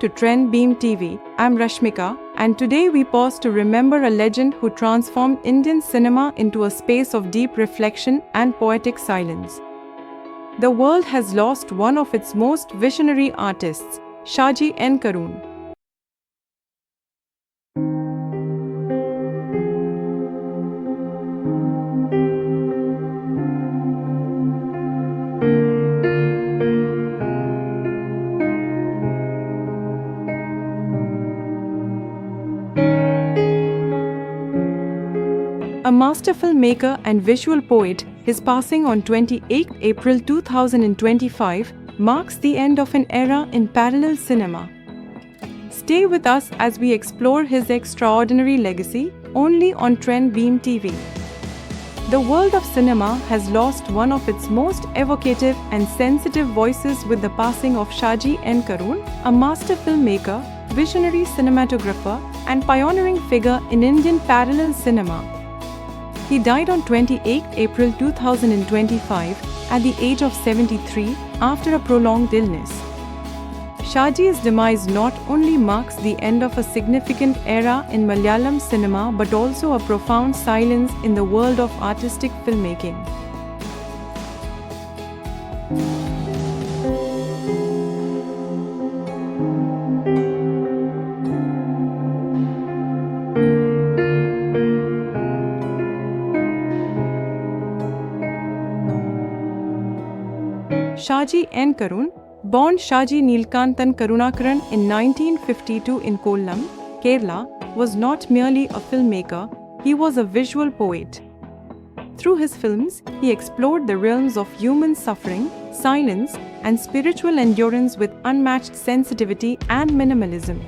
to Trend Beam TV. I'm Rashmika, and today we pause to remember a legend who transformed Indian cinema into a space of deep reflection and poetic silence. The world has lost one of its most visionary artists, Shaji N Karun. A master filmmaker and visual poet, his passing on 28 April 2025 marks the end of an era in parallel cinema. Stay with us as we explore his extraordinary legacy, only on Trend Beam TV. The world of cinema has lost one of its most evocative and sensitive voices with the passing of Shaji N Karun, a master filmmaker, visionary cinematographer, and pioneering figure in Indian parallel cinema. He died on 28 April 2025 at the age of 73 after a prolonged illness. Shaji's demise not only marks the end of a significant era in Malayalam cinema but also a profound silence in the world of artistic filmmaking. Shaji N Karun, born Shaji N Karun in 1952 in Kollam, Kerala, was not merely a filmmaker, he was a visual poet. Through his films, he explored the realms of human suffering, silence, and spiritual endurance with unmatched sensitivity and minimalism.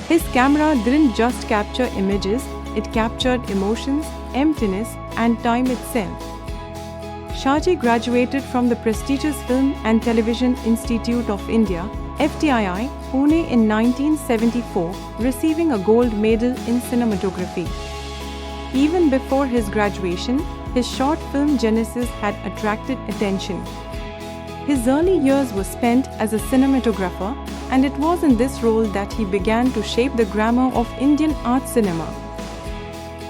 His camera didn't just capture images, it captured emotions, emptiness, and time itself. Shaji graduated from the prestigious Film and Television Institute of India, FTII, Pune in 1974, receiving a gold medal in cinematography. Even before his graduation, his short film Genesis had attracted attention. His early years were spent as a cinematographer, and it was in this role that he began to shape the grammar of Indian art cinema.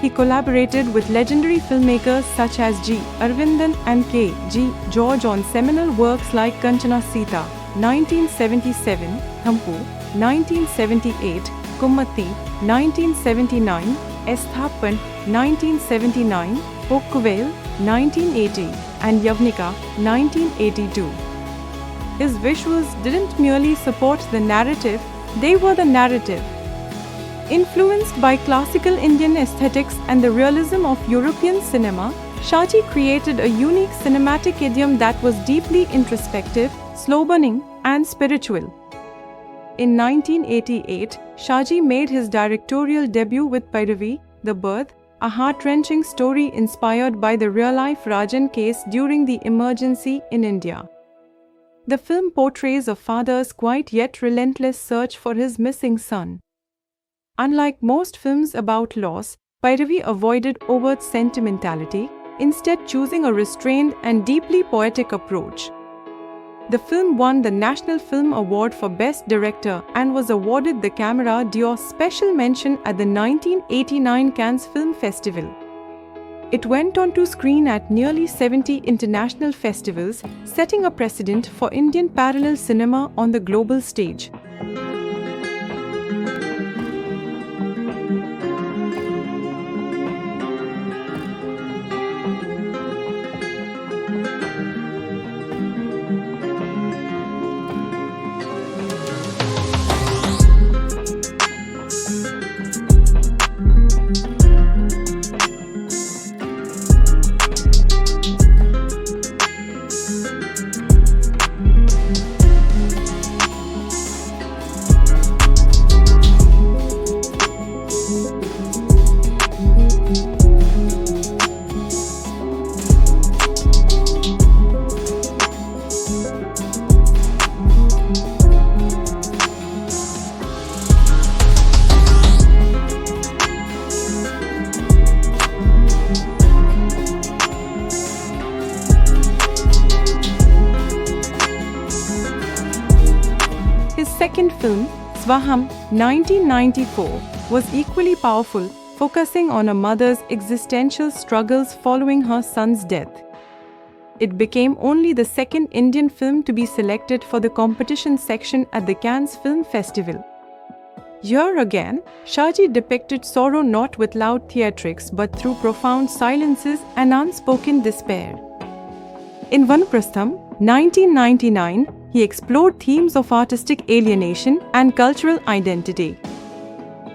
He collaborated with legendary filmmakers such as G. Aravindan and K. G. George on seminal works like Kanchana Sita, 1977, Thampu, 1978, Kummatti, 1979, Esthapan, 1979, Pokkuvel, 1980, and Yavnika, 1982. His visuals didn't merely support the narrative, they were the narrative. Influenced by classical Indian aesthetics and the realism of European cinema, Shaji created a unique cinematic idiom that was deeply introspective, slow-burning, and spiritual. In 1988, Shaji made his directorial debut with Piravi, The Birth, a heart-wrenching story inspired by the real-life Rajan case during the emergency in India. The film portrays a father's quiet yet relentless search for his missing son. Unlike most films about loss, Piravi avoided overt sentimentality, instead choosing a restrained and deeply poetic approach. The film won the National Film Award for Best Director and was awarded the Camera d'Or Special Mention at the 1989 Cannes Film Festival. It went on to screen at nearly 70 international festivals, setting a precedent for Indian parallel cinema on the global stage. second film, Swaham, 1994, was equally powerful, focusing on a mother's existential struggles following her son's death. It became only the second Indian film to be selected for the competition section at the Cannes Film Festival. Here again, Shaji depicted sorrow not with loud theatrics but through profound silences and unspoken despair. In Vanaprastham, 1999, he explored themes of artistic alienation and cultural identity.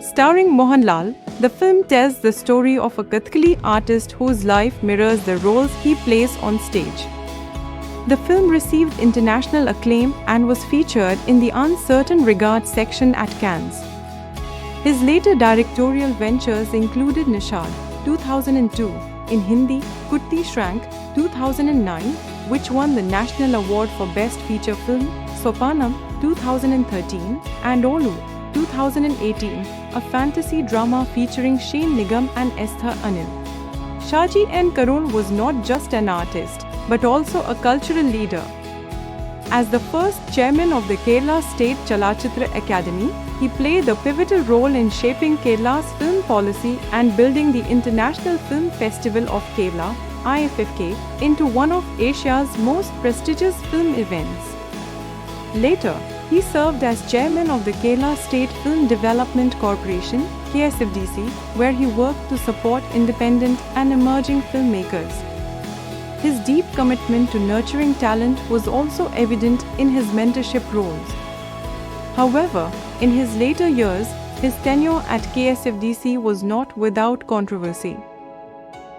Starring Mohanlal, the film tells the story of a Kathakali artist whose life mirrors the roles he plays on stage. The film received international acclaim and was featured in the Uncertain Regards section at Cannes. His later directorial ventures included Nishad, 2002, in Hindi, Kutti Shrank, 2009, which won the National Award for Best Feature Film, Sopanam, 2013, and Olu, 2018, a fantasy drama featuring Shane Nigam and Esther Anil. Shaji N Karun was not just an artist, but also a cultural leader. As the first chairman of the Kerala State Chalachitra Academy, he played a pivotal role in shaping Kerala's film policy and building the International Film Festival of Kerala, IFFK, into one of Asia's most prestigious film events. Later, he served as chairman of the Kerala State Film Development Corporation, KSFDC, where he worked to support independent and emerging filmmakers. His deep commitment to nurturing talent was also evident in his mentorship roles. However, in his later years, his tenure at KSFDC was not without controversy.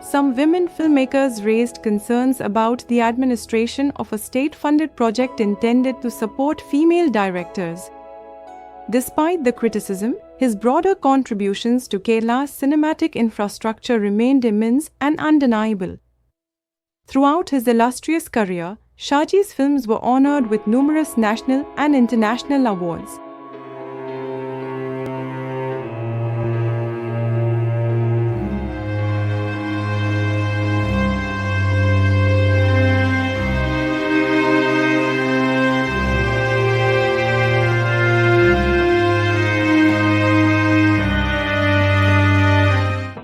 Some women filmmakers raised concerns about the administration of a state-funded project intended to support female directors. Despite the criticism, his broader contributions to Kerala's cinematic infrastructure remained immense and undeniable. Throughout his illustrious career, Shaji's films were honored with numerous national and international awards.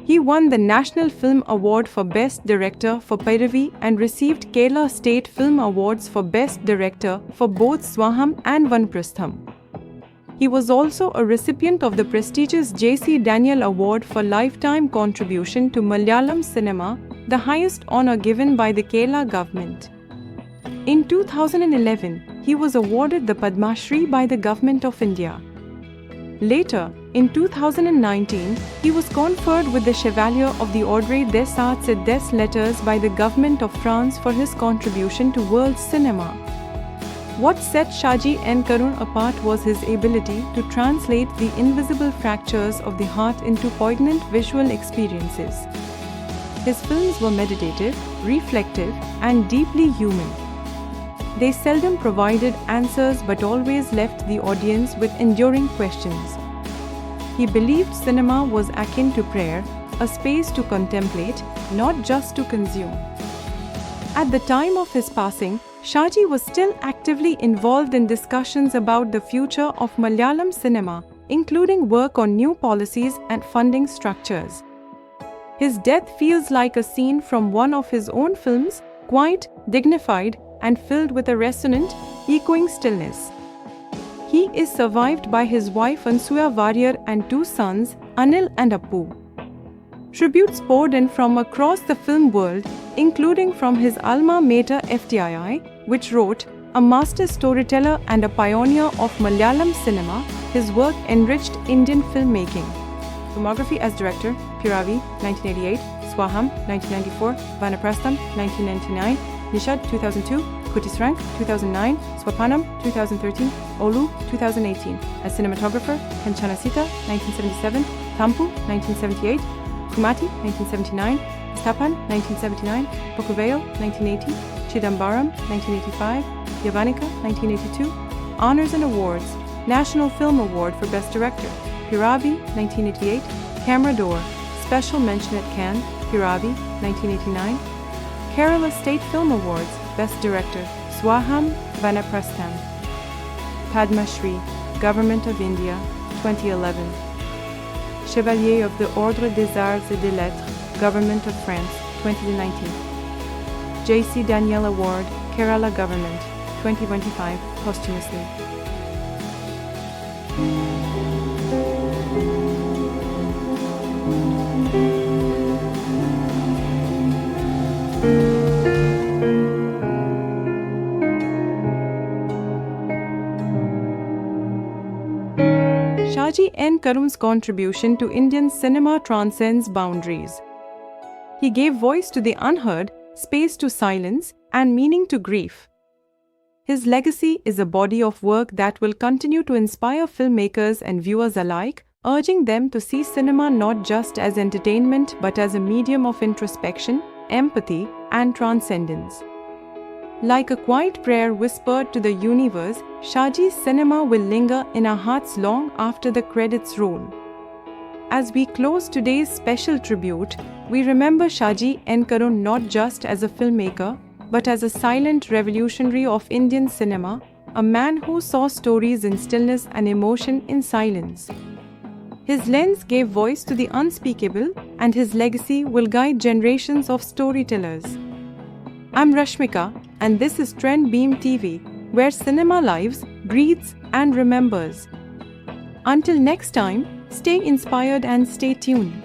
He won the National Film Award for Best Director for Piravi and received Kerala State Film Awards for Best Director for both Swaham and Vanaprastham. He was also a recipient of the prestigious J.C. Daniel Award for Lifetime Contribution to Malayalam cinema, the highest honor given by the Kerala government. In 2011, he was awarded the Padma Shri by the Government of India. Later, in 2019, he was conferred with the Chevalier of the Ordre des Arts et des Lettres by the Government of France for his contribution to world cinema. What set Shaji N Karun apart was his ability to translate the invisible fractures of the heart into poignant visual experiences. His films were meditative, reflective, and deeply human. They seldom provided answers but always left the audience with enduring questions. He believed cinema was akin to prayer, a space to contemplate, not just to consume. At the time of his passing, Shaji was still actively involved in discussions about the future of Malayalam cinema, including work on new policies and funding structures. His death feels like a scene from one of his own films, quiet, dignified, and filled with a resonant, echoing stillness. He is survived by his wife Ansuya Warrior and two sons, Anil and Appu. Tributes poured in from across the film world, including from his alma mater FTII, which wrote, a master storyteller and a pioneer of Malayalam cinema, his work enriched Indian filmmaking. Filmography as director, Piravi, 1988, Swaham, 1994, Vanaprastham, 1999, Nishad, 2002, Kutisrank, 2009, Swapanam, 2013, Olu, 2018. As cinematographer, Chalachitra, 1977, Thampu, 1978, Kumati, 1979, Stapan, 1979, Pokuveil, 1980, Chidambaram, 1985, Yavanika, 1982. Honors and awards: National Film Award for Best Director, Piravi, 1988, Camera d'Or, Special Mention at Cannes, Piravi, 1989. Kerala State Film Awards, Best Director, Swaham, Vanaprastham. Padma Shri, Government of India, 2011. Chevalier of the Ordre des Arts et des Lettres, Government of France, 2019. J.C. Daniel Award, Kerala Government, 2025, posthumously. Shaji N Karun's contribution to Indian cinema transcends boundaries. He gave voice to the unheard, space to silence, and meaning to grief. His legacy is a body of work that will continue to inspire filmmakers and viewers alike, urging them to see cinema not just as entertainment but as a medium of introspection, empathy, and transcendence. Like a quiet prayer whispered to the universe, Shaji's cinema will linger in our hearts long after the credits roll. As we close today's special tribute, we remember Shaji N Karun not just as a filmmaker, but as a silent revolutionary of Indian cinema, a man who saw stories in stillness and emotion in silence. His lens gave voice to the unspeakable, and his legacy will guide generations of storytellers. I'm Rashmika, and this is Trend Beam TV, where cinema lives, breathes, and remembers. Until next time, stay inspired and stay tuned.